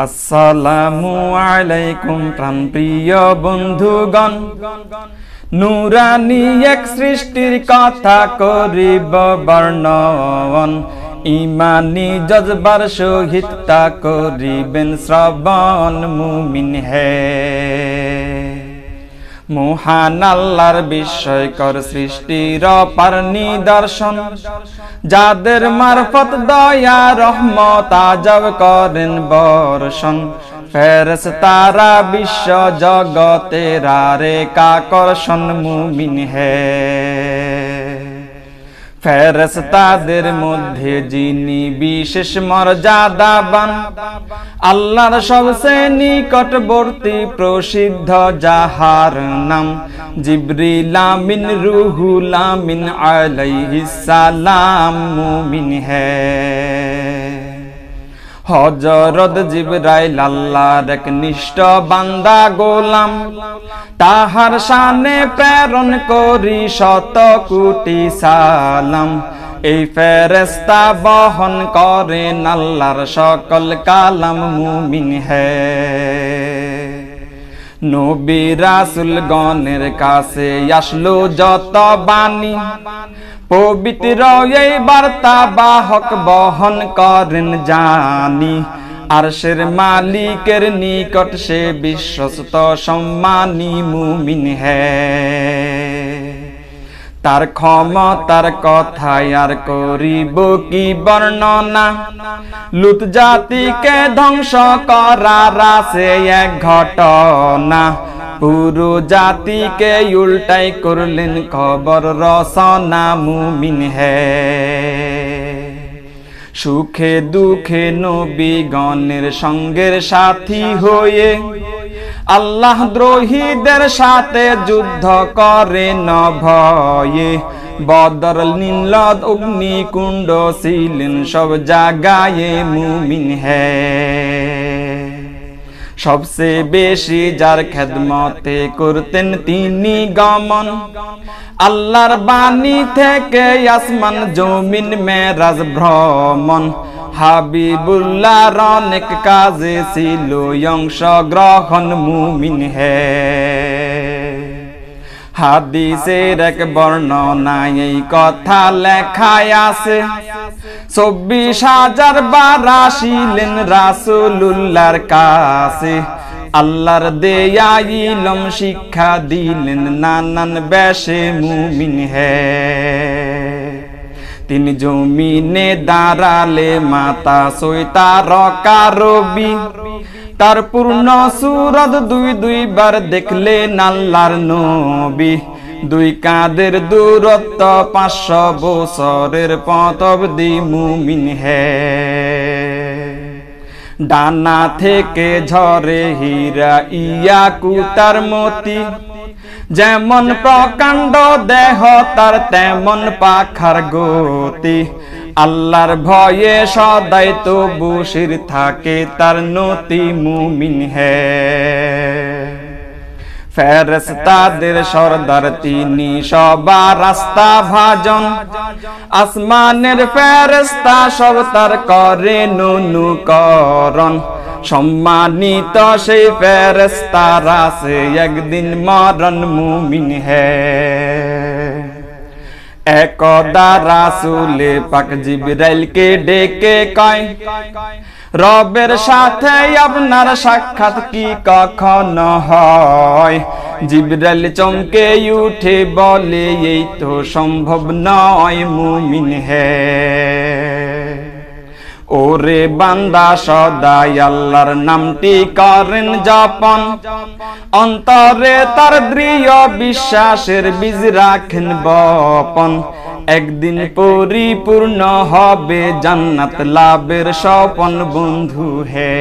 আসসালামু আলাইকুম প্রাণপ্রিয় বন্ধুগণ, নুরানি এক সৃষ্টির কথা করিব বর্ণন। ইমানি জজবার সহিত তা করিবেন শ্রবণ। মুমিন হে মহান আল্লাহর বিস্ময়কর সৃষ্টির অপার নিদর্শন, যাদের মারফত দয়া রহমত আজব করেন বর্ষণ। ফেরেশতারা বিশ্ব জগতের আরেক আকর্ষণ। মুমিন হে ফেরেশতাদের মধ্যে যিনি বিশেষ মর্যাদাবান, আল্লাহর সবচেয়ে নিকটবর্তী প্রসিদ্ধ যাহার নাম জিবরিল আমিন রুহুল আমিন আলাইহিস সালাম। মুমিন হে হযরত জিবরাইল আল্লাহর এক নিষ্ঠ বান্দা গোলাম, তাহার শানে প্রেরণ করি শত কোটি সালাম। এই ফেরেশতা বহন করেন আল্লাহর সকল কালাম। মুমিন হে নবী রাসূল গণের কাছে আসলো যত বাণী, পবিত্র এই বার্তা বাহক বহন করেন জানি। আরশের মালিকের নিকট সে বিশ্বস্ত সম্মানী। মুমিন হে তার ক্ষমতার কথায় আর করিব কি বর্ণনা, লুত জাতিকে ধ্বংস করার আছে এক ঘটনা। পুরো জাতিকে উল্টাই করলেন খবর রচনা। মুমিন হে সুখে দুঃখে নবীগণের সঙ্গের সাথী হয়ে আল্লাহ দ্রোহীদের সাথে যুদ্ধ করে ন ভয়ে। বদর নীলদ অগ্নিকুণ্ড ছিলেন সব জায়গায়। মুমিন হে সবচেয়ে বেশি যার খেদমতে করতেন তিনি গমন, আল্লাহর বাণী থেকে আসমান জমিন মেরাজ ভ্রমণ। হাবিবুল্লাহর অনেক কাজে ছিল অংশগ্রহণ। মুমিন হে হাদিসের এক বর্ণনায় এই কথা লেখায় আছে, 24,000 বার আসিলেন রাসূলুল্লাহর কাছে। আল্লাহর দেয়া ইলম শিক্ষা দিলেন নানান বেশে। মুমিন হে তিনি জমিনে দাঁড়ালে মাতা সইতা রবি, তার পূর্ণ সুরত দুইবার দেখলেন আল্লাহর নবী। দুই কাঁধের দূরত্ব 500 বছরের পথ অবধি। মুমিন হে ডানা থেকে ঝরে হীরা ইয়াকুতার মতি, যেমন প্রকাণ্ড দেহ তার তেমন পাখার গতি। আল্লাহর ভয়ে সদাই তবু শির থাকে তার নতি। মুমিন হে ফেরেশতাদের সরদার তিনি সবার রাস্তা ভাজন, আসমানের ফেরেশতা সব তার করে অনুকরণ। সম্মানিত সেই ফেরেশতার আছে একদিন মরণ। মুমিন হে একদা রাসূলে পাক জিবরাইলকে ডেকে কয়, রবের সাথে আপনার সাক্ষাৎ কি কখনো হয়? জিবরাইল চমকে উঠে বলে, এই তো সম্ভব নয়। মুমিন হে ওরে বান্দা সদাই আল্লাহর নামটি করেন যাপন, অন্তরে তার দৃঢ় বিশ্বাসের বীজ রাখেন বপন। একদিন পরিপূর্ণ হবে জান্নাত লাভের স্বপন। বন্ধু হে